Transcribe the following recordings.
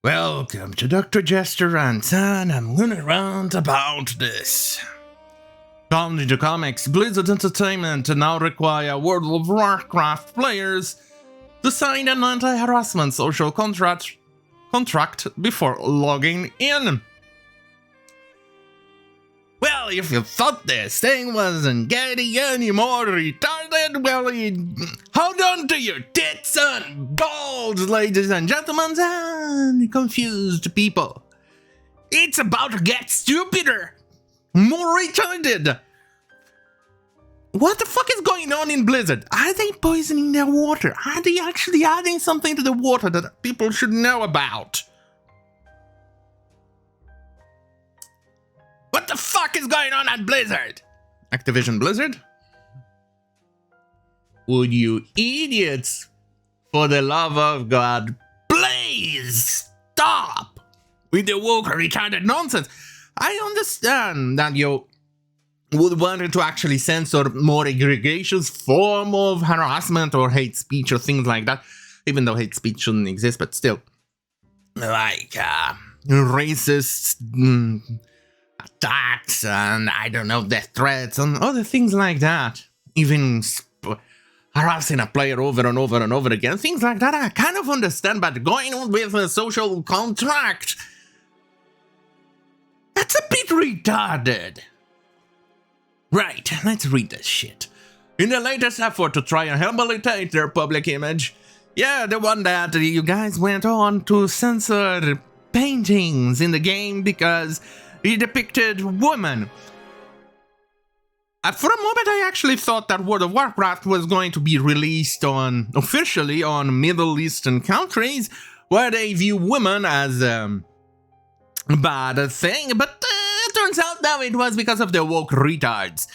Welcome to Dr. Jester Rants, and I'm gonna rant about this. According to comics, Blizzard Entertainment now require World of Warcraft players to sign an anti-harassment social contract before logging in. Well, if you thought this thing wasn't getting any more retarded, well, hold on to your tits and balls, ladies and gentlemen, and confused people. It's about to get stupider, more retarded. What the fuck is going on in Blizzard? Are they poisoning their water? Are they actually adding something to the water that people should know about? What the fuck is going on at Blizzard? Activision Blizzard? Would you idiots, for the love of God, please stop with the woke retarded nonsense. I understand that you would want to actually censor more egregious form of harassment or hate speech or things like that, even though hate speech shouldn't exist, but still. Like, racist attacks and, I don't know, death threats and other things like that. Even harassing a player over and over and over again. Things like that I kind of understand, but going on with a social contract, that's a bit retarded. Right, let's read this shit. In the latest effort to try and rehabilitate their public image, yeah, the one that you guys went on to censor paintings in the game because he depicted women. For a moment, I actually thought that World of Warcraft was going to be released officially on Middle Eastern countries, where they view women as a bad thing, but it turns out now it was because of the woke retards.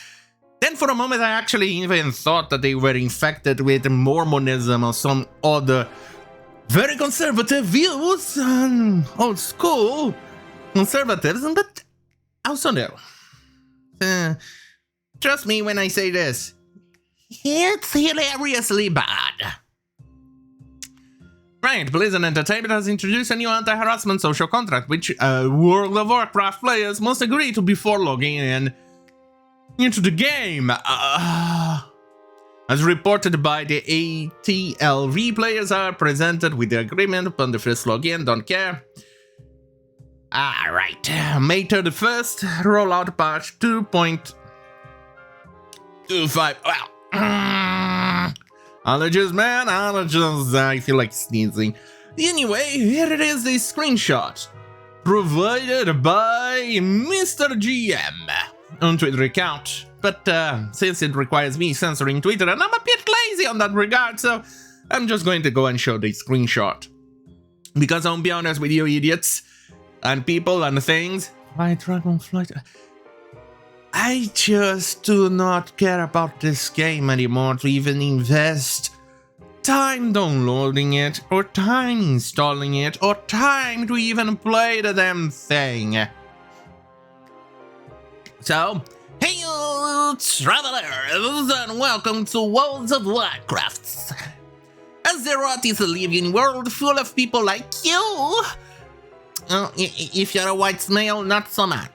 Then for a moment, I actually even thought that they were infected with Mormonism or some other very conservative views and old school conservatism, but also no. Trust me when I say this. It's hilariously bad. Right, Blizzard Entertainment has introduced a new anti-harassment social contract, which World of Warcraft players must agree to before logging into the game. As reported by the ATLV, players are presented with the agreement upon the first login, don't care. Alright, May 31st, rollout patch 2.25. Well, allergies, man, allergies. I feel like sneezing. Anyway, here it is, a screenshot provided by Mr. GM on Twitter account. But since it requires me censoring Twitter, and I'm a bit lazy on that regard, so I'm just going to go and show the screenshot. Because I'll be honest with you idiots, and people and things, my Dragonflight, I just do not care about this game anymore to even invest time downloading it, or time installing it, or time to even play the damn thing. So, hey you travelers, and welcome to World of Warcraft. Azeroth is a living world full of people like you. If you're a white male, not so much.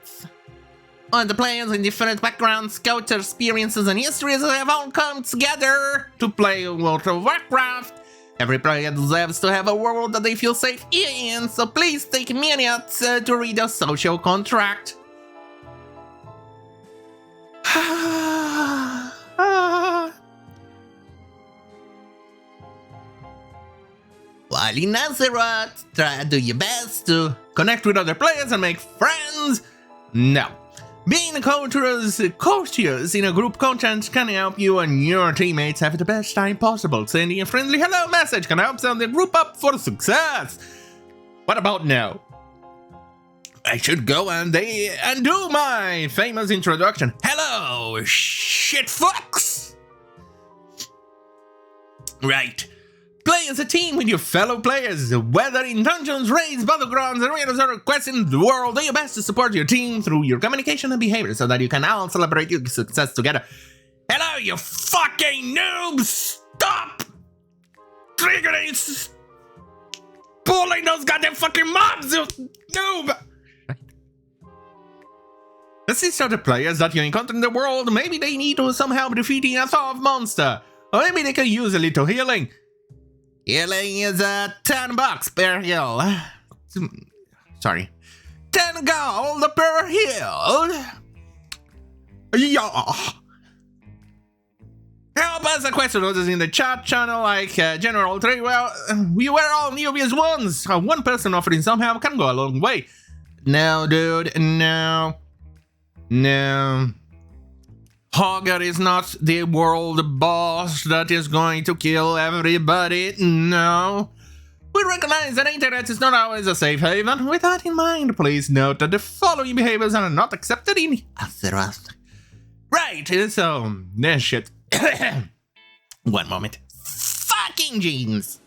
All the players in different backgrounds, cultures, experiences, and histories have all come together to play World of Warcraft. Every player deserves to have a world that they feel safe in, so please take minutes to read the social contract. While in Azeroth, try to do your best to connect with other players and make friends. No. Being courteous in a group content can help you and your teammates have the best time possible. Sending a friendly hello message can help set the group up for success. What about now? I should go and do my famous introduction. Hello, shit fucks! Right. Play as a team with your fellow players, whether in dungeons, raids, battlegrounds, arenas, or quests in the world. Do your best to support your team through your communication and behavior so that you can all celebrate your success together. Hello, you fucking noobs! Stop triggering killing those goddamn fucking mobs, you noob! Assist other players that you encounter in the world. Maybe they need some help defeating a soft monster. Or maybe they can use a little healing. Healing is $10 per heal. Sorry. 10 gold per heal. Yeah. Help us a question others in the chat channel like General Trey. Well, we were all newbies once. One person offering some help can go a long way. No, dude, no. No. Hogger is not the world boss that is going to kill everybody. No. We recognize that the internet is not always a safe haven. With that in mind, please note that the following behaviors are not accepted in Azeroth. Right, so, shit. One moment. Fucking jeans.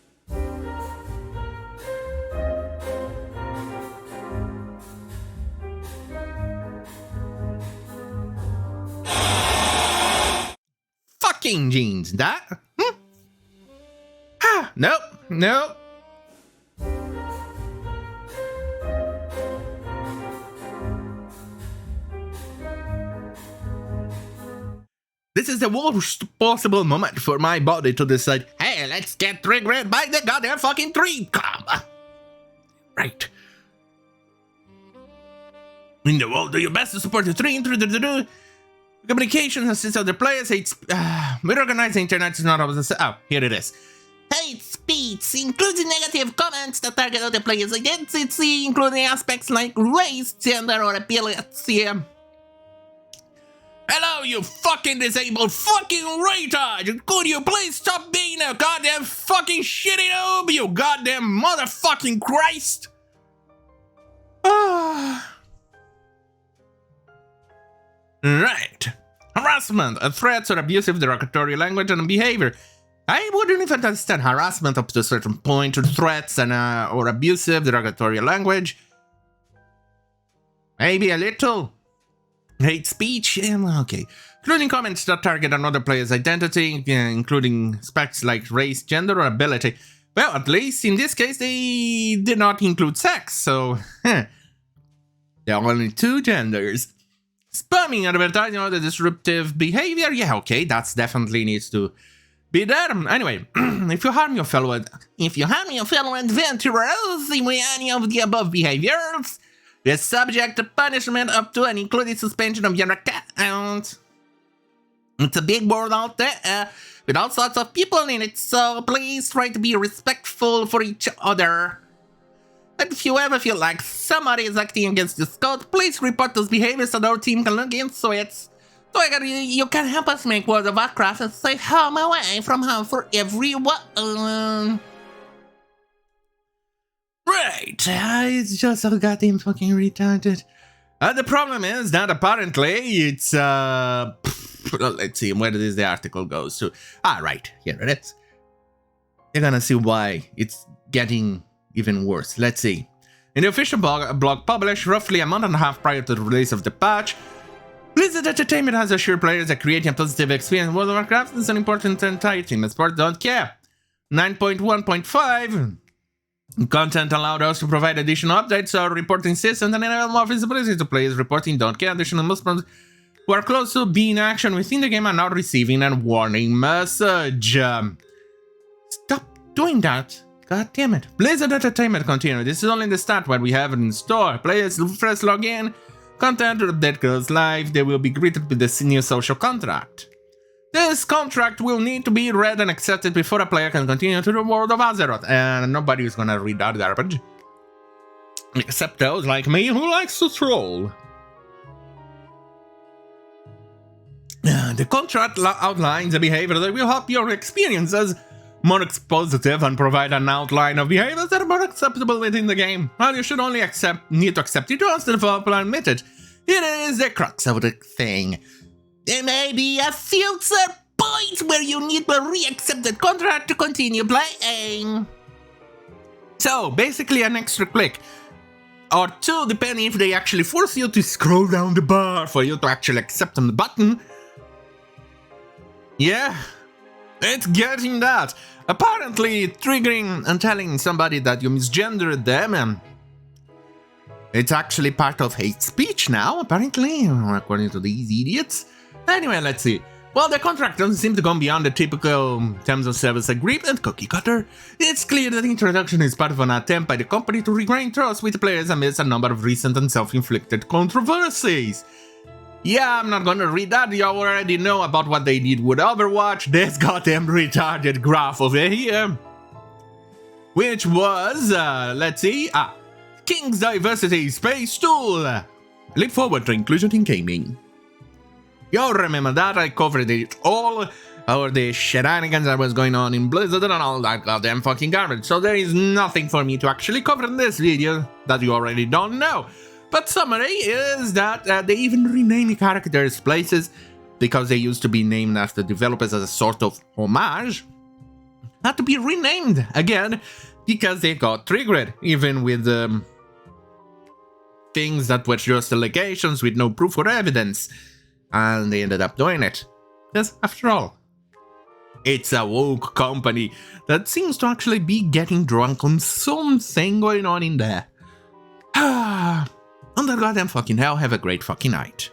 Fucking jeans, that? Nope, nope. This is the worst possible moment for my body to decide, hey, let's get triggered by the goddamn fucking tree comb. Right. In the world, do your best to support the tree. Communications assist other players. We recognize the internet is not always. Oh, here it is. Hate speech includes negative comments that target other players' identity, including aspects like race, gender, or ability. Hello, you fucking disabled fucking retard! Could you please stop being a goddamn fucking shitty noob, you goddamn motherfucking Christ? Right. Harassment, threats or abusive derogatory language and behavior. I wouldn't even understand harassment up to a certain point, or threats and or abusive derogatory language. Maybe a little. Hate speech, okay. Including comments that target another player's identity, including aspects like race, gender, or ability. Well, at least in this case, they did not include sex, so there are only 2 genders. Spamming advertising or the disruptive behavior, yeah, okay, that's definitely needs to be there. Anyway, if you harm your fellow adventurers with any of the above behaviors, you're subject to punishment up to and including suspension of your account. It's a big world out there with all sorts of people in it, so please try to be respectful for each other. And if you ever feel like somebody is acting against your code, please report those behaviors so our team can look into it. So you can help us make World of Warcraft a safe home away from home for everyone. Right, it's just so goddamn fucking retarded. The problem is that apparently it's, let's see, where does the article goes to? Right, here it is. You're gonna see why it's getting even worse. Let's see. In the official blog published roughly a month and a half prior to the release of the patch, Blizzard Entertainment has assured players that creating a positive experience in World of Warcraft is an important entity. The sport don't care. 9.1.5 Content allowed us to provide additional updates to our reporting system and enable more visibility to players reporting don't care. Additional Muslims who are close to being in action within the game are now receiving a warning message. Stop doing that. God damn it. Blizzard Entertainment continue. This is only the start what we have in store. Players first log in. Content update goes live. They will be greeted with this new social contract. This contract will need to be read and accepted before a player can continue to the world of Azeroth. And nobody is gonna read that garbage. Except those like me who likes to troll. The contract outlines the behavior that will help your experiences more expositive and provide an outline of behaviors that are more acceptable within the game. While you should only need to accept it once the developer admit it. It is the crux of the thing. There may be a future point where you need to re-accept the contract to continue playing. So, basically an extra click. Or 2, depending if they actually force you to scroll down the bar for you to actually accept on the button. Yeah. It's getting that. Apparently, triggering and telling somebody that you misgendered them, it's actually part of hate speech now, apparently, according to these idiots. Anyway, let's see. Well, the contract doesn't seem to go beyond the typical terms of service agreement, cookie cutter. It's clear that the introduction is part of an attempt by the company to regain trust with the players amidst a number of recent and self-inflicted controversies. Yeah, I'm not gonna read that, you already know about what they did with Overwatch, this goddamn retarded graph over here. Which was, let's see, King's Diversity Space Tool. Look forward to inclusion in gaming. Y'all remember that, I covered it all the shenanigans that was going on in Blizzard and all that goddamn fucking garbage, so there is nothing for me to actually cover in this video that you already don't know. But summary is that they even rename characters' places, because they used to be named after developers as a sort of homage, had to be renamed again, because they got triggered, even with things that were just allegations with no proof or evidence. And they ended up doing it. Because, after all, it's a woke company that seems to actually be getting drunk on something going on in there. On the goddamn fucking hell, have a great fucking night.